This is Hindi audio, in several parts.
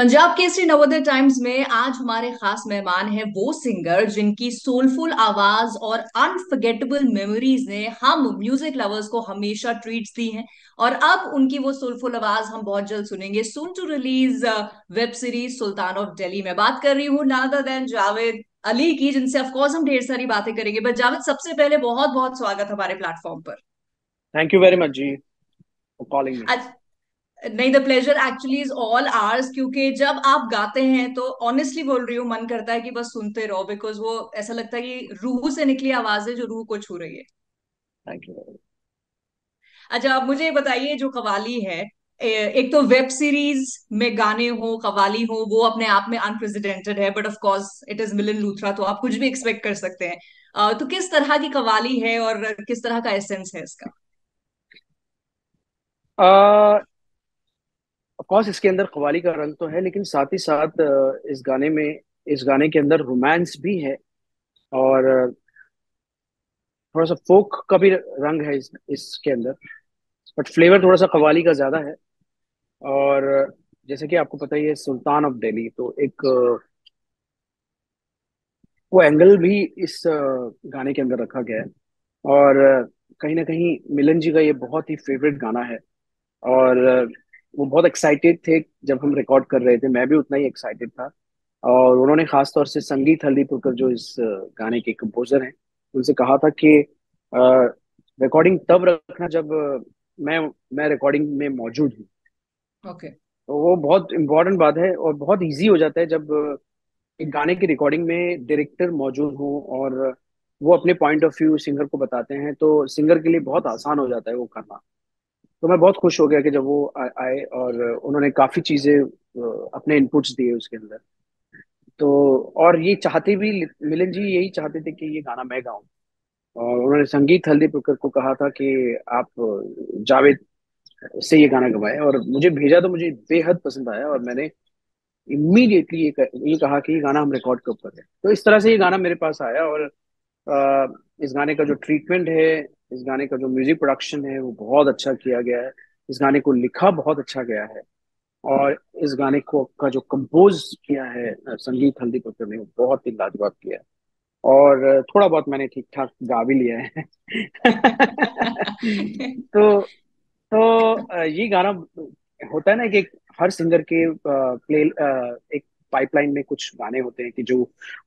पंजाब केसरी नवोदय टाइम्स में आज हमारे खास मेहमान हैं वो सिंगर जिनकी सोलफुल आवाज और अनफर्गेटेबल मेमोरीज ने हम म्यूजिक लवर्स को हमेशा ट्रीट्स दी हैं। और अब उनकी वो सोलफुल आवाज हम बहुत जल्द सुनेंगे। Soon to release web series Sultan of Delhi में बात कर रही हूँ नादर देन जावेद अली की, जिनसे ऑफकोर्स हम ढेर सारी बातें करेंगे। बट जावेद, सबसे पहले बहुत बहुत स्वागत हमारे प्लेटफॉर्म पर। थैंक यू वेरी मच जी फॉर कॉलिंग मी। नहीं, the pleasure actually is all ours, क्योंकि जब आप गाते हैं तो ऑनेस्टली बोल रही हूँ, मन करता है कि बस सुनते रहो, बिकॉज वो ऐसा लगता है कि रूह से निकली आवाज है जो रूह को छू रही है। थैंक यू वेरी अच्छा, आप मुझे ये बताइए, जो कवाली है, एक तो वेब सीरीज में गाने हो, कवाली हो, वो अपने आप में अनप्रेसिडेंटेड है, but of course it is Milan Luthra, तो आप कुछ भी एक्सपेक्ट कर सकते हैं। तो किस तरह की कवाली है और किस तरह का एसेंस है इसका? मच। ऑफ कोर्स इसके अंदर कव्वाली का रंग तो है, लेकिन साथ ही साथ इस गाने के अंदर रोमांस भी है। और थोड़ा सा फोक का भी रंग है इसके अंदर। बट फ्लेवर थोड़ा सा कव्वाली का ज्यादा है। और जैसे कि आपको पता ही है, सुल्तान ऑफ दिल्ली तो एक वो एंगल भी इस गाने के अंदर रखा गया है। और कहीं ना कहीं मिलन जी का ये बहुत ही फेवरेट गाना है। और वो बहुत एक्साइटेड थे जब हम रिकॉर्ड कर रहे थे, मैं भी उतना ही एक्साइटेड था। और उन्होंने खास तौर से संगीत हल्दीपुरकर, जो इस गाने के कंपोजर हैं, उनसे कहा था कि रिकॉर्डिंग तब रखना जब मैं रिकॉर्डिंग में मौजूद हूँ। ओके। तो वो बहुत इम्पोर्टेंट बात है और बहुत इजी हो जाता है जब एक गाने की रिकॉर्डिंग में डायरेक्टर मौजूद हो और वो अपने पॉइंट ऑफ व्यू सिंगर को बताते हैं, तो सिंगर के लिए बहुत आसान हो जाता है वो करना। तो मैं बहुत खुश हो गया कि जब वो आए और उन्होंने काफी चीजें अपने इनपुट्स दिए उसके अंदर। तो और ये चाहते भी, मिलन जी यही चाहते थे कि ये गाना मैं गाऊं। और उन्होंने संगीत हल्दीपुरकर को कहा था कि आप जावेद से ये गाना गवाए, और मुझे भेजा तो मुझे बेहद पसंद आया। और मैंने इमीडिएटली ये कहा कि ये गाना हम रिकॉर्ड कब कर रहे हैं। तो इस तरह से ये गाना मेरे पास आया। और इस गाने का जो ट्रीटमेंट है, इस गाने का जो म्यूजिक प्रोडक्शन है, वो बहुत अच्छा किया गया है। इस गाने को लिखा बहुत अच्छा गया है। और इस गाने को का जो कंपोज किया है संगीत हल्दीपुर ने, वो बहुत ही लाजवाब किया है। और थोड़ा बहुत मैंने ठीक ठाक गा भी लिया है। तो ये गाना होता है ना कि हर सिंगर के एक पाइपलाइन में कुछ गाने होते हैं कि जो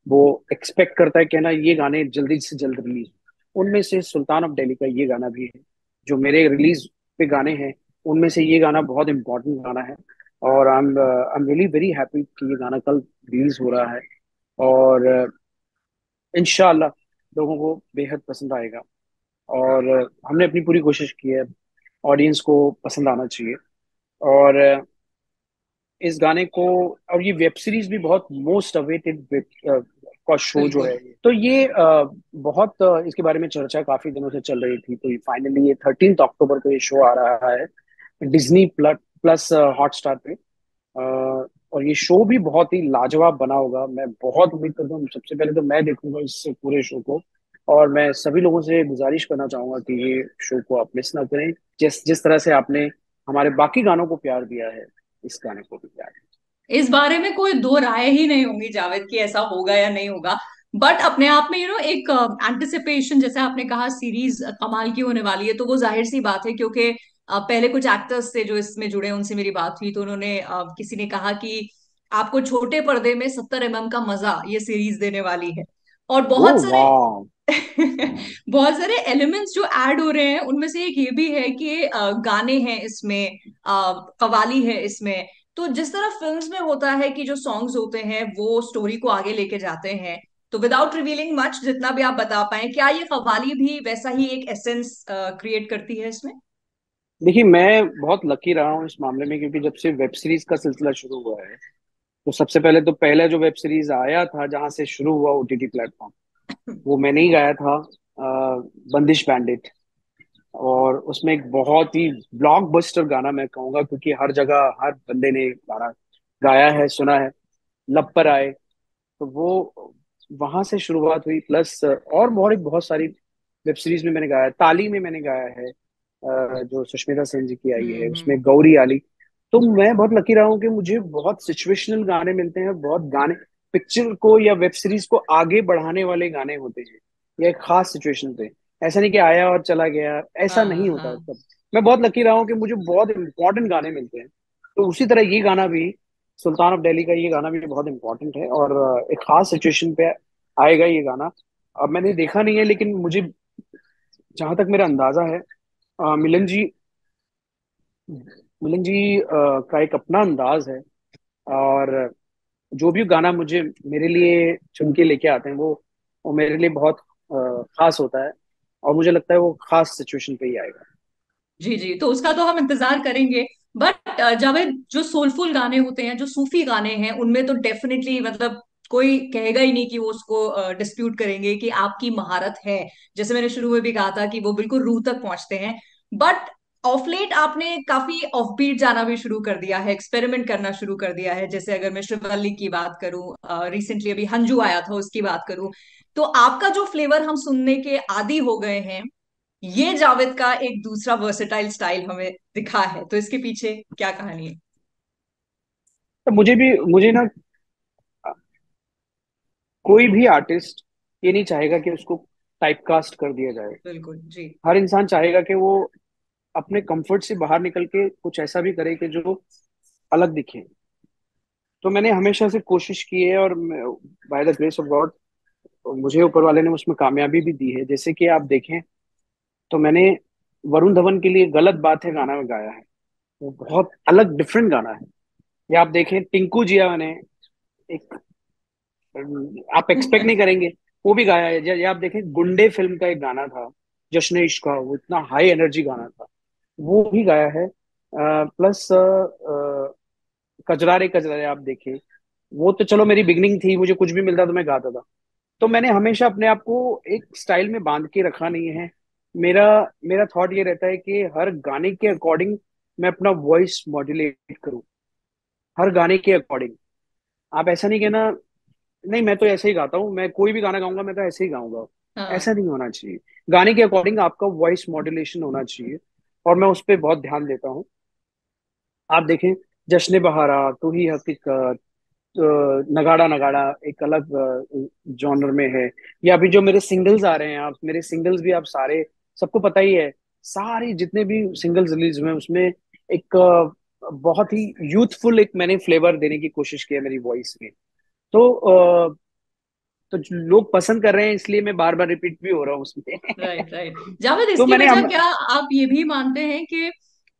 वो एक्सपेक्ट करता है कि ना ये गाने जल्दी से जल्द रिलीज। उनमें से सुल्तान ऑफ दिल्ली का ये गाना भी है, जो मेरे रिलीज पे गाने हैं उनमें से ये गाना बहुत इंपॉर्टेंट गाना है। और I am really very happy कि ये गाना कल रिलीज हो रहा है। और इंशाल्लाह लोगों को बेहद पसंद आएगा। और हमने अपनी पूरी कोशिश की है, ऑडियंस को पसंद आना चाहिए। और इस गाने को, और ये वेब सीरीज भी बहुत मोस्ट अवेटेड का शो जो बिल्कुल। है, तो ये बहुत इसके बारे में चर्चा काफी दिनों से चल रही थी। तो फाइनली ये 13 अक्टूबर को ये शो आ रहा है डिज्नी प्लस हॉटस्टार पे। और ये शो भी बहुत ही लाजवाब बना होगा। मैं बहुत उम्मीद करता हूँ, सबसे पहले तो मैं देखूंगा इस पूरे शो को। और मैं सभी लोगों से गुजारिश करना चाहूंगा कि ये शो को आप मिस ना करें। जिस जिस तरह से आपने हमारे बाकी गानों को प्यार दिया है, इस गाने को भी प्यार इस बारे में कोई दो राय ही नहीं होंगी जावेद कि ऐसा होगा या नहीं होगा। बट अपने आप में एक एंटिसिपेशन, जैसे आपने कहा सीरीज कमाल की होने वाली है, तो वो जाहिर सी बात है, क्योंकि पहले कुछ एक्टर्स से जो इसमें जुड़े उनसे मेरी बात हुई, तो उन्होंने किसी ने कहा कि आपको छोटे पर्दे में 70 mm का मजा ये सीरीज देने वाली है। और है। ओह बहुत सारे वाह। बहुत सारे एलिमेंट्स जो ऐड हो रहे हैं, उनमें से एक ये भी है कि गाने हैं इसमें, कवाली है इसमें। तो जिस तरह फिल्म्स में होता है कि जो सॉन्ग्स होते हैं वो स्टोरी को आगे लेके जाते हैं, तो विदाउट रिवीलिंग मच, जितना भी आप बता पाए, क्या ये कव्वाली भी वैसा ही एक एसेंस क्रिएट करती है इसमें? देखिए, मैं बहुत लकी रहा हूँ इस मामले में, क्योंकि जब से वेब सीरीज का सिलसिला शुरू हुआ है, तो सबसे पहले तो पहला जो वेब सीरीज आया था जहां से शुरू हुआ ओटीटी प्लेटफॉर्म, वो मैंने ही गाया था, बंदिश बैंडिट। और उसमें एक बहुत ही ब्लॉकबस्टर गाना मैं कहूंगा, क्योंकि हर जगह हर बंदे ने गाना गाया है, सुना है, लब पर आए। तो वो वहां से शुरुआत हुई। प्लस और बहुत सारी वेब सीरीज में मैंने गाया है। ताली में मैंने गाया है, जो सुष्मिता सेन जी की आई है, हम्म। उसमें गौरी आली। तो मैं बहुत लकी रहा हूँ कि मुझे बहुत सिचुएशनल गाने मिलते हैं, बहुत गाने पिक्चर को या वेब सीरीज को आगे बढ़ाने वाले गाने होते हैं, या एक खास सिचुएशन पे। ऐसा नहीं कि आया और चला गया, ऐसा हाँ नहीं होता हाँ। सब। मैं बहुत लकी रहा हूँ कि मुझे बहुत इंपॉर्टेंट गाने मिलते हैं। तो उसी तरह ये गाना भी, सुल्तान ऑफ दिल्ली का ये गाना भी बहुत इंपॉर्टेंट है, और एक खास सिचुएशन पे आएगा ये गाना। अब मैंने देखा नहीं है, लेकिन मुझे जहां तक मेरा अंदाजा है, मिलन जी, मिलन जी का एक अपना अंदाज है। और जो भी गाना मुझे मेरे लिए चुन के लेके आते हैं, वो मेरे लिए बहुत खास होता है। और मुझे लगता है वो खास सिचुएशन पे ही आएगा। जी जी, तो उसका तो हम इंतजार करेंगे। बट जावेद, जो सोलफुल गाने होते हैं, जो सूफी गाने हैं, उनमें तो डेफिनेटली मतलब कोई कहेगा ही नहीं कि वो उसको डिस्प्यूट करेंगे कि आपकी महारत है। जैसे मैंने शुरू में भी कहा था कि वो बिल्कुल रूह तक पहुंचते हैं। बट ऑफ लेट आपने काफी ऑफबीट जाना भी शुरू कर दिया है, एक्सपेरिमेंट करना शुरू कर दिया है। जैसे अगर मैं श्रीवल्ली की बात करूं, रिसेंटली अभी हंजू आया था, उसकी बात करूं, तो आपका जो फ्लेवर हम सुनने के आदी हो गए हैं, ये जावेद का एक दूसरा वर्सेटाइल स्टाइल हमें दिखा है। तो इसके पीछे क्या कहानी है? तो मुझे ना, कोई भी आर्टिस्ट ये नहीं चाहेगा कि उसको टाइपकास्ट कर दिया जाए। बिल्कुल जी। हर इंसान चाहेगा कि वो अपने कंफर्ट से बाहर निकल के कुछ ऐसा भी करे कि जो अलग दिखे। तो मैंने हमेशा से कोशिश की है, और by the grace of God मुझे ऊपर वाले ने उसमें कामयाबी भी दी है। जैसे कि आप देखें, तो मैंने वरुण धवन के लिए गलत बात है गाना में गाया है। वो बहुत अलग डिफरेंट गाना है। या आप देखें टिंकू जिया ने एक, आप एक्सपेक्ट नहीं करेंगे, वो भी गाया है। या आप देखें गुंडे फिल्म का एक गाना था, जश्न इश्क का, वो इतना हाई एनर्जी गाना था, वो भी गाया है। प्लस कजरा रे कजरा रे आप देखें, वो तो चलो मेरी बिगनिंग थी, मुझे कुछ भी मिलता तो मैं गाता था। तो मैंने हमेशा अपने आप को एक स्टाइल में बांध के रखा नहीं है। मेरा मेरा थॉट ये रहता है कि हर गाने के अकॉर्डिंग मैं अपना वॉइस मॉड्यूलेट करूं, हर गाने के अकॉर्डिंग। आप ऐसा नहीं कहना, नहीं मैं तो ऐसे ही गाता हूँ, मैं कोई भी गाना गाऊंगा मैं तो ऐसे ही गाऊंगा। हाँ। ऐसा नहीं होना चाहिए। गाने के अकॉर्डिंग आपका वॉइस मॉड्यूलेशन होना चाहिए, और मैं उस पर बहुत ध्यान देता हूँ। आप देखें, जश्न बहारा, तू ही हकीकत, नगाड़ा नगाड़ा एक अलग जॉनर में है। या अभी जो मेरे सिंगल्स आ रहे हैं, आप मेरे सिंगल्स भी आप सारे, सबको पता ही है, सारे जितने भी सिंगल्स रिलीज हुए हैं, उसमें एक बहुत ही यूथफुल एक मैंने फ्लेवर देने की कोशिश की है मेरी वॉइस में। तो तो जो लोग पसंद कर रहे हैं, इसलिए मैं बार बार रिपीट भी हो रहा हूँ उसमें। Right right. जावेद, तो इसकी मैंने वजह हम, क्या आप ये भी मानते हैं कि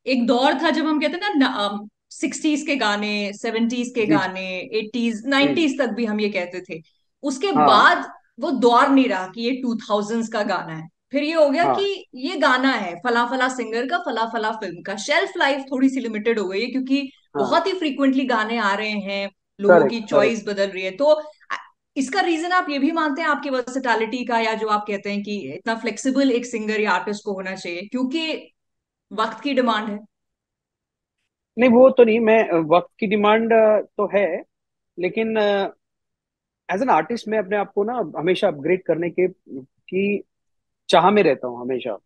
एक दौर था जब हम कहते हैं ना, 60s के गाने, 70s के जी जी गाने, 80s जी जी, 90s तक भी हम ये कहते थे। उसके हाँ बाद वो दौर नहीं रहा कि ये 2000s का गाना है। फिर ये हो गया कि हाँ ये गाना है फला फला सिंगर का, फला फला फिल्म का। शेल्फ लाइफ थोड़ी सी लिमिटेड हो गई है क्योंकि हाँ, बहुत ही फ्रीक्वेंटली गाने आ रहे हैं, लोगों करेक्ट की करेक्ट। चॉइस बदल रही है। तो इसका रीजन आप ये भी मानते हैं आपकी वर्सेटालिटी का, या जो आप कहते हैं कि इतना फ्लेक्सिबल एक सिंगर या आर्टिस्ट को होना चाहिए क्योंकि वक्त की डिमांड है? नहीं वो तो नहीं, मैं वक्त की डिमांड तो है, लेकिन एज एन आर्टिस्ट मैं अपने आप को ना हमेशा अपग्रेड करने के की चाह में रहता हूँ हमेशा।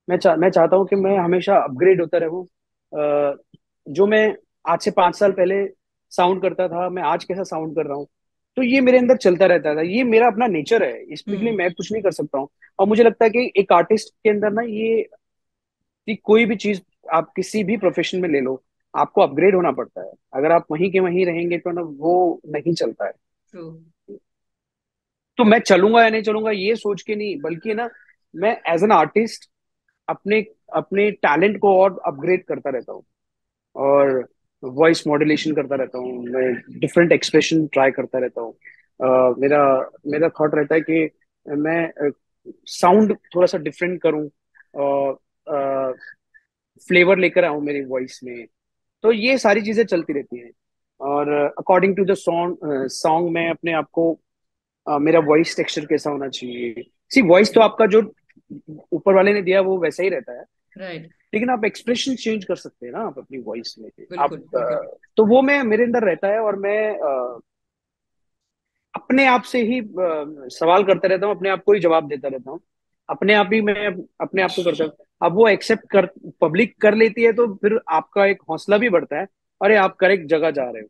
मैं चाहता हूँ कि मैं हमेशा अपग्रेड होता रहूँ। जो मैं आज से 5 साल पहले साउंड करता था, मैं आज कैसा साउंड कर रहा हूँ, तो ये मेरे अंदर चलता रहता था। ये मेरा अपना नेचर है, इसके लिए हम्म। मैं कुछ नहीं कर सकता हूँ। और मुझे लगता है कि एक आर्टिस्ट के अंदर ना ये, कि कोई भी चीज आप किसी भी प्रोफेशन में ले लो, आपको अपग्रेड होना पड़ता है। अगर आप वहीं के वहीं रहेंगे तो ना वो नहीं चलता है। ट्रू। तो मैं चलूंगा या नहीं चलूंगा ये सोच के नहीं, बल्कि ना मैं एज एन आर्टिस्ट अपने अपने टैलेंट को और अपग्रेड करता रहता हूँ, और वॉइस मॉड्यूलेशन करता रहता हूँ, मैं डिफरेंट एक्सप्रेशन ट्राई करता रहता हूँ। मेरा मेरा थॉट रहता है कि मैं साउंड थोड़ा सा डिफरेंट करूँ, और फ्लेवर लेकर आऊँ मेरी वॉइस में। तो ये सारी चीजें चलती रहती हैं। और according to the song song में अपने आप को, मेरा वॉइस टेक्सचर कैसा होना चाहिए। सी वॉइस तो आपका जो ऊपर वाले ने दिया वो वैसा ही रहता है, राइट। लेकिन आप एक्सप्रेशन चेंज कर सकते हैं ना आप अपनी वॉइस में। आप बिल्कुल बिल्कुल। तो वो मैं मेरे अंदर रहता है, और मैं अपने आप से ही सवाल करता रहता हूँ, अपने आप को ही जवाब देता रहता हूँ। अपने आप ही मैं अपने आप को करता हूँ। अब वो एक्सेप्ट कर, पब्लिक कर लेती है तो फिर आपका एक हौसला भी बढ़ता है अरे आप करेक्ट जगह जा रहे हो।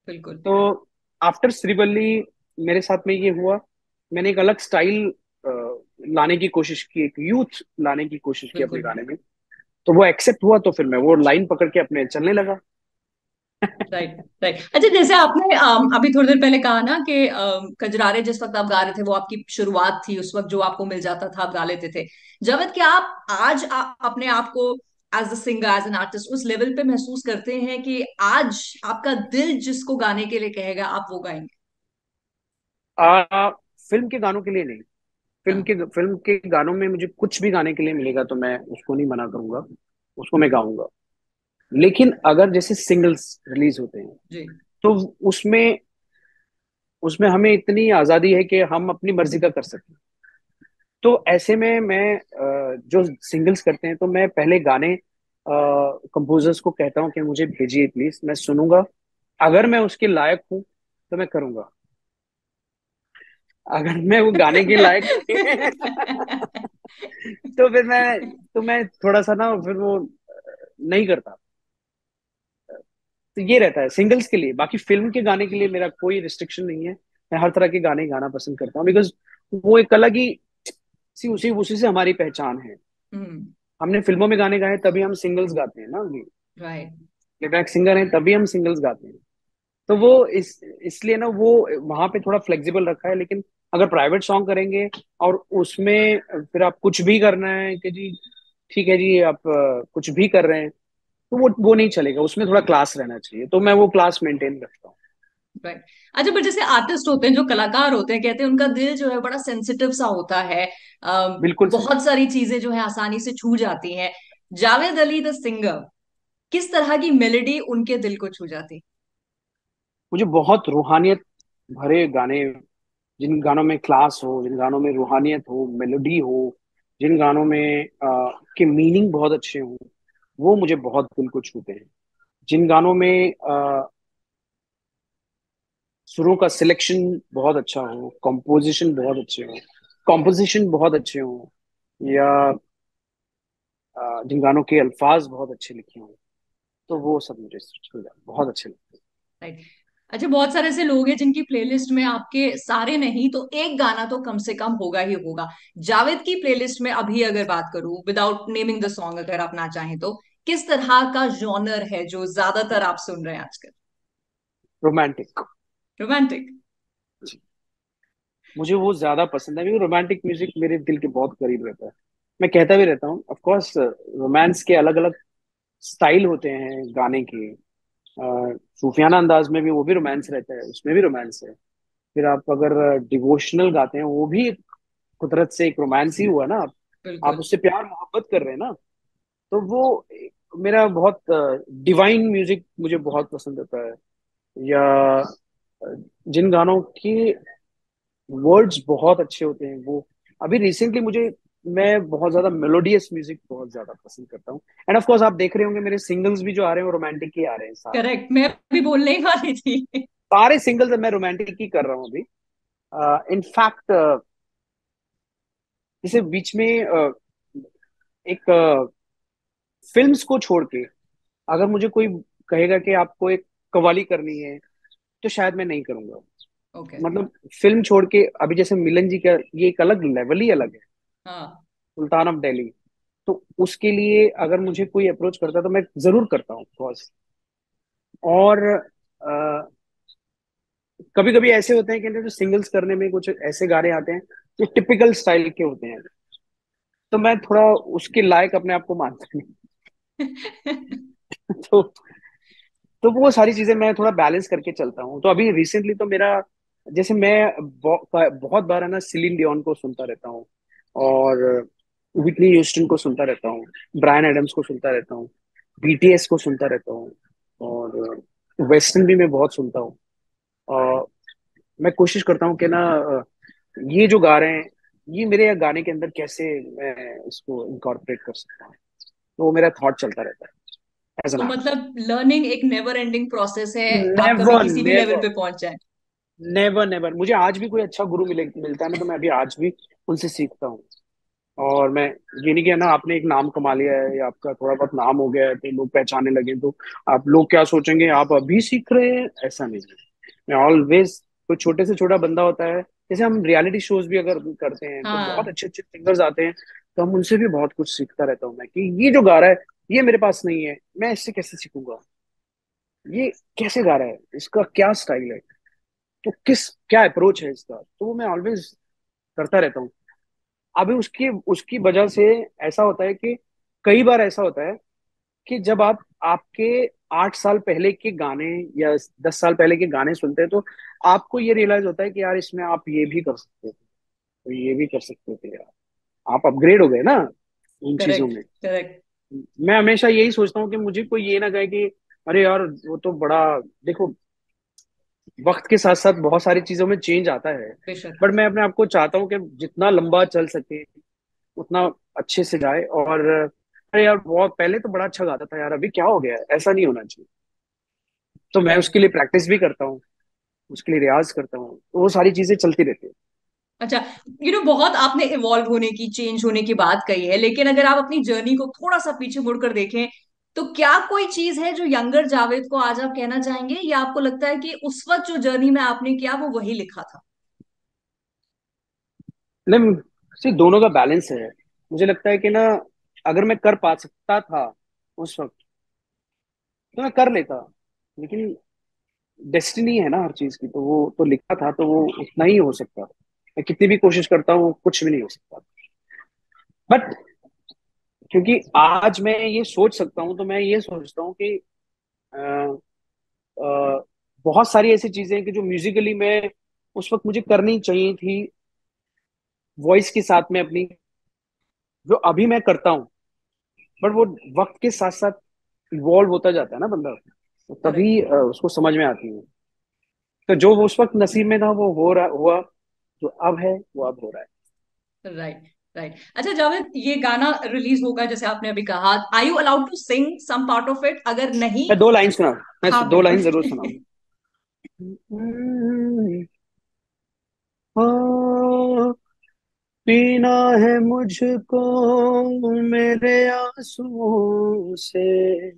बिल्कुल। तो आफ्टर श्रीवल्ली मेरे साथ में ये हुआ, मैंने एक अलग स्टाइल लाने की कोशिश की, एक यूथ लाने की कोशिश की अपने बिल्कुल। गाने में। तो वो एक्सेप्ट हुआ, तो फिर मैं वो लाइन पकड़ के अपने चलने लगा। राइट। राइट। अच्छा, जैसे आपने अभी थोड़ी देर पहले कहा ना कि कजरारे जिस वक्त आप गा रहे थे वो आपकी शुरुआत थी, उस वक्त जो आपको मिल जाता था आप गा लेते थे। जावेद, क्या आप आज अपने आप को as a singer, as an artist उस लेवल पे महसूस करते हैं कि आज आपका दिल जिसको गाने के लिए कहेगा आप वो गाएंगे? फिल्म के गानों के लिए नहीं। हाँ। फिल्म के गानों में मुझे कुछ भी गाने के लिए मिलेगा तो मैं उसको नहीं मना करूंगा, उसको मैं गाऊंगा। लेकिन अगर जैसे सिंगल्स रिलीज होते हैं, जी। तो उसमें उसमें हमें इतनी आजादी है कि हम अपनी मर्जी का कर सकते हैं। तो ऐसे में मैं जो सिंगल्स करते हैं, तो मैं पहले गाने कंपोजर्स को कहता हूँ कि मुझे भेजिए प्लीज, मैं सुनूंगा। अगर मैं उसके लायक हूँ तो मैं करूंगा, अगर मैं वो गाने के लायक नहीं है तो फिर मैं थोड़ा सा ना फिर वो नहीं करता। तो ये रहता है सिंगल्स के लिए। बाकी फिल्म के गाने के लिए मेरा कोई रिस्ट्रिक्शन नहीं है, मैं हर तरह के गाने गाना पसंद करता हूँ, बिकॉज वो एक अलग ही सी उसी उसी से हमारी पहचान है। हम्म। हमने फिल्मों में गाने गाए तभी हम सिंगल्स गाते हैं ना, राइट। प्लेबैक सिंगर हैं तभी हम सिंगल्स गाते हैं। तो वो इसलिए ना वो वहां पे थोड़ा फ्लेक्सिबल रखा है। लेकिन अगर प्राइवेट सॉन्ग करेंगे और उसमें फिर आप कुछ भी करना है कि जी ठीक है जी आप कुछ भी कर रहे हैं, तो वो नहीं चलेगा, उसमें थोड़ा क्लास रहना चाहिए, तो मैं वो क्लास मेंटेन रखता हूँ। राइट। अच्छा, पर जैसे आर्टिस्ट होते हैं, जो कलाकार होते हैं, कहते हैं उनका दिल जो है बड़ा सेंसिटिव सा होता है। बिल्कुल सही। बहुत सारी चीजें जो है आसानी से छू जाती हैं। जावेद अली द सिंगर, किस तरह की मेलेडी उनके दिल को छू जाती? मुझे बहुत रूहानियत भरे गाने, जिन गानों में क्लास हो, जिन गानों में रूहानियत हो, मेलोडी हो, जिन गानों में के मीनिंग बहुत अच्छे हों, वो मुझे बहुत दिल को छूते हैं। जिन गानों में सुरों का सिलेक्शन बहुत अच्छा हो, कंपोजिशन बहुत अच्छे हो, कॉम्पोजिशन बहुत अच्छे हो, या जिन गानों के अल्फाज बहुत अच्छे लिखे हों, तो वो सब मुझे बहुत अच्छे लगते हैं। राइट। अच्छा, बहुत सारे ऐसे लोग हैं जिनकी प्लेलिस्ट में आपके सारे नहीं तो एक गाना तो कम से कम होगा ही होगा। जावेद की प्लेलिस्ट में अभी अगर बात करूं, विदाउट नेमिंग द सॉन्ग, अगर आप ना चाहें तो किस तरह का जॉनर है जो ज्यादातर आप सुन रहे हैं आजकल? रोमांटिक। रोमांटिक। मुझे वो ज्यादा पसंद है, क्योंकि रोमांटिक म्यूजिक मेरे दिल के बहुत करीब रहता है। मैं कहता भी रहता हूँ, ऑफ कोर्स रोमांस के अलग अलग स्टाइल होते हैं गाने के। सूफियाना अंदाज में भी वो भी रोमांस रहता है, उसमें भी रोमांस है। फिर आप अगर डिवोशनल गाते हैं, वो भी कुदरत से एक रोमांस ही हुआ ना। आप बिल्कुल। उससे प्यार मोहब्बत कर रहे हैं ना। तो वो मेरा बहुत डिवाइन म्यूजिक मुझे बहुत पसंद आता है। या जिन गानों की वर्ड्स बहुत अच्छे होते हैं, वो अभी रिसेंटली मुझे, मैं बहुत ज्यादा मेलोडियस म्यूजिक बहुत ज्यादा पसंद करता हूँ। एंड ऑफ कोर्स आप देख रहे होंगे मेरे सिंगल्स भी जो आ रहे हैं वो रोमांटिक ही आ रहे हैं सारे। करेक्ट, मैं भी बोलने ही वाली थी। सारे सिंगल्स मैं रोमांटिक ही कर रहा हूँ अभी। इनफैक्ट जैसे बीच में एक फिल्म्स को छोड़ के अगर मुझे कोई कहेगा कि आपको एक कव्वाली करनी है, तो शायद मैं नहीं करूंगा। ओके। मतलब फिल्म छोड़ के अभी जैसे मिलन जी का, ये एक अलग लेवल ही अलग है, हाँ। सुल्तान ऑफ दिल्ली। तो उसके लिए अगर मुझे कोई अप्रोच करता है तो मैं जरूर करता हूँ बॉस। और कभी कभी ऐसे होते हैं कि जो सिंगल्स करने में कुछ ऐसे गाने आते हैं जो टिपिकल स्टाइल के होते हैं, तो मैं थोड़ा उसके लायक अपने आप को मानता नहीं। तो तो वो सारी चीजें मैं थोड़ा बैलेंस करके चलता हूँ। तो अभी रिसेंटली तो मेरा, जैसे मैं बहुत बार है ना सिलीन डियोन को सुनता रहता हूँ, और विटनी ह्यूस्टन को सुनता रहता हूँ, ब्रायन एडम्स को सुनता रहता हूँ, बीटीएस को सुनता रहता हूँ, और वेस्टर्न भी मैं बहुत सुनता हूँ। और मैं कोशिश करता हूँ कि ना ये जो गा रहे हैं, ये मेरे गाने के अंदर कैसे मैं इसको इनकॉर्पोरेट कर सकता हूँ। तो वो मेरा थॉट चलता रहता है एज एन तो आर्टिस्ट। मतलब लर्निंग एक नेवर एंडिंग प्रोसेस है, आप कभी नेवर किसी भी लेवल नेवर पे पहुंच जाए। नेवर नेवर, मुझे आज भी कोई अच्छा गुरु मिलता है ना, तो मैं अभी आज भी उनसे सीखता हूँ। और मैं, ये नहीं कहना आपने एक नाम कमा लिया है या आपका थोड़ा बहुत नाम हो गया है तो लोग पहचानने लगे तो आप लोग क्या सोचेंगे आप अभी सीख रहे हैं, ऐसा नहीं है। मैं ऑलवेज, कोई छोटे से छोटा बंदा होता है, जैसे हम रियलिटी शोज भी अगर करते हैं तो बहुत हाँ। अच्छे अच्छे सिंगर्स आते हैं, तो हम उनसे भी बहुत कुछ सीखता रहता हूँ मैं, कि ये जो गा रहा है ये मेरे पास नहीं है, मैं इससे कैसे सीखूंगा, ये कैसे गा रहा है, इसका क्या स्टाइल है, तो क्या अप्रोच है इसका, तो वो मैं ऑलवेज करता रहता हूँ। अभी उसकी उसकी वजह से ऐसा होता है कि कई बार ऐसा होता है कि जब आप आपके 8 साल पहले के गाने या 10 साल पहले के गाने सुनते हैं तो आपको ये रियलाइज होता है कि यार इसमें आप ये भी कर सकते थे, तो ये भी कर सकते थे यार, आप अपग्रेड हो गए ना उन चीजों करेक्ट, में। करेक्ट। मैं हमेशा यही सोचता हूँ कि मुझे कोई ये ना कहे कि अरे यार वो तो बड़ा, देखो वक्त के साथ साथ बहुत सारी चीजों में चेंज आता है, बेशक। बट मैं अपने आप को चाहता हूँ कि जितना लंबा चल सके उतना अच्छे से जाए। और अरे यार बहुत पहले तो बड़ा अच्छा गाता था यार, अभी क्या हो गया है, ऐसा नहीं होना चाहिए। तो मैं राइट। उसके लिए प्रैक्टिस भी करता हूँ, उसके लिए रियाज करता हूँ, तो वो सारी चीजें चलती रहती है। अच्छा, बहुत आपने इवॉल्व होने की, चेंज होने की बात कही है, लेकिन अगर आप अपनी जर्नी को थोड़ा सा पीछे मुड़कर देखें, तो क्या कोई चीज है जो यंगर जावेद को आज आप कहना चाहेंगे, या आपको लगता है कि उस वक्त जो जर्नी में आपने किया वो वही लिखा था? नहीं, सिर्फ दोनों का बैलेंस है। मुझे लगता है कि ना, अगर मैं कर पा सकता था उस वक्त तो मैं कर लेता, लेकिन डेस्टिनी है ना हर चीज की, तो वो तो लिखा था तो वो उतना ही हो सकता। मैं कितनी भी कोशिश करता हूँ कुछ भी नहीं हो सकता। बट क्योंकि आज मैं ये सोच सकता हूँ तो मैं ये सोचता हूँ कि अ, अ, बहुत सारी ऐसी चीजें हैं कि जो म्यूजिकली मैं उस वक्त मुझे करनी चाहिए थी, वॉइस के साथ में अपनी, जो अभी मैं करता हूँ, बट वो वक्त के साथ साथ इवॉल्व होता जाता है ना बंदा, तो करेक्ट। तभी उसको समझ में आती है। तो जो उस वक्त नसीब में था वो हो रहा हुआ, जो अब है वो अब हो रहा है। Right, right. अच्छा जावेद, ये गाना रिलीज होगा जैसे आपने अभी कहा, I you allowed to sing some part of it, अगर नहीं? मैं दो लाइन सुना, मैं हाँ, दो बिल्कुल। लाइन जरूर सुनाऊंगा। ओ, पीना है मुझको मेरे आंसुओं से,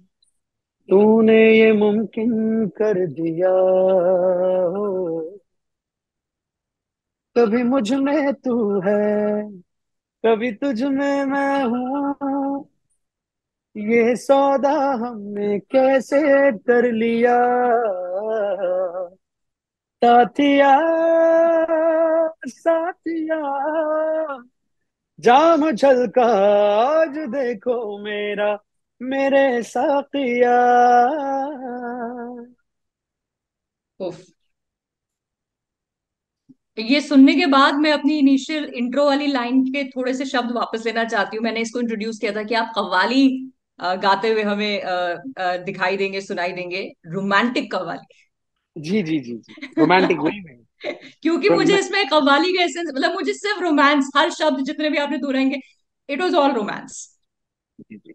तूने ये मुमकिन कर दिया हो, कभी मुझ में तू है, कभी तुझ में मैं हूँ, ये सौदा हमने कैसे कर लिया, साथिया साथिया, जाम छलका आज देखो मेरा, मेरे साथिया। उफ। ये सुनने के बाद मैं अपनी इनिशियल इंट्रो वाली लाइन के थोड़े से शब्द वापस लेना चाहती हूँ। मैंने इसको इंट्रोड्यूस किया था कि आप कव्वाली गाते हुए हमें दिखाई देंगे, सुनाई देंगे, रोमांटिक कव्वाली। जी जी जी जी, रोमांटिक वही में। क्योंकि मुझे इसमें कव्वाली का एसेंस, मतलब मुझे सिर्फ रोमांस, हर शब्द जितने भी आपने दोहराएंगे, इट वाज ऑल रोमांस। जी जी,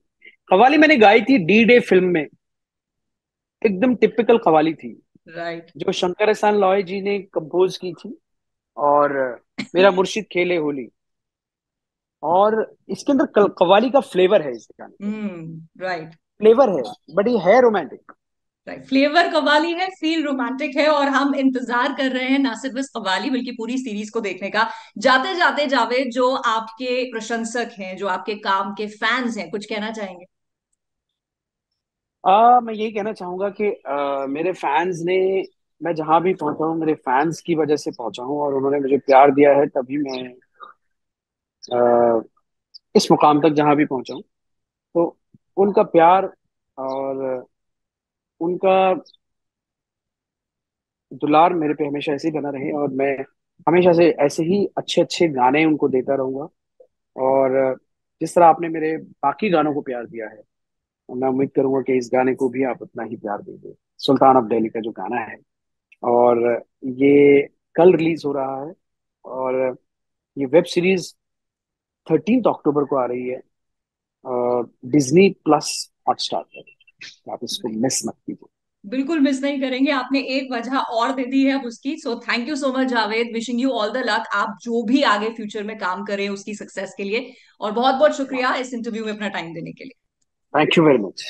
कव्वाली मैंने गाई थी डी डे फिल्म में, एकदम टिपिकल कव्वाली थी, राइट। जो शंकर एहसान लॉय जी ने कंपोज की थी। और मेरा मुर्शिद खेले होली, और इसके अंदर कव्वाली का फ्लेवर है इस गाने के, राइट, फ्लेवर है, बट ये है रोमांटिक। राइट। फ्लेवर कव्वाली है, फील रोमांटिक है, और हम इंतजार कर रहे हैं ना सिर्फ इस कव्वाली बल्कि पूरी सीरीज को देखने का। जाते जाते जावेद, जो आपके प्रशंसक हैं, जो आपके काम के फैंस हैं, कुछ कहना चाहेंगे? मैं यही कहना चाहूंगा कि मेरे फैंस ने, मैं जहां भी पहुंचा हूँ मेरे फैंस की वजह से पहुंचा हूँ, और उन्होंने मुझे प्यार दिया है तभी मैं अ, इस मुकाम तक जहां भी पहुंचा हूँ। तो उनका प्यार और उनका दुलार मेरे पे हमेशा ऐसे ही बना रहे, और मैं हमेशा से ऐसे ही अच्छे अच्छे गाने उनको देता रहूंगा। और जिस तरह आपने मेरे बाकी गानों को प्यार दिया है, और मैं उम्मीद करूंगा कि इस गाने को भी आप उतना ही प्यार देंगे, सुल्तान ऑफ दिल्ली का जो गाना है। और ये कल रिलीज हो रहा है, और ये वेब सीरीज 13 अक्टूबर को आ रही है डिज्नी प्लस हॉटस्टार पर, आप इसको मिस मत कीजिए। बिल्कुल मिस नहीं करेंगे, आपने एक वजह और दे दी है अब उसकी। So thank you so much Javed, wishing you all the luck, आप जो भी आगे फ्यूचर में काम करें उसकी सक्सेस के लिए। और बहुत बहुत शुक्रिया इस इंटरव्यू में अपना टाइम देने के लिए। Thank you very much.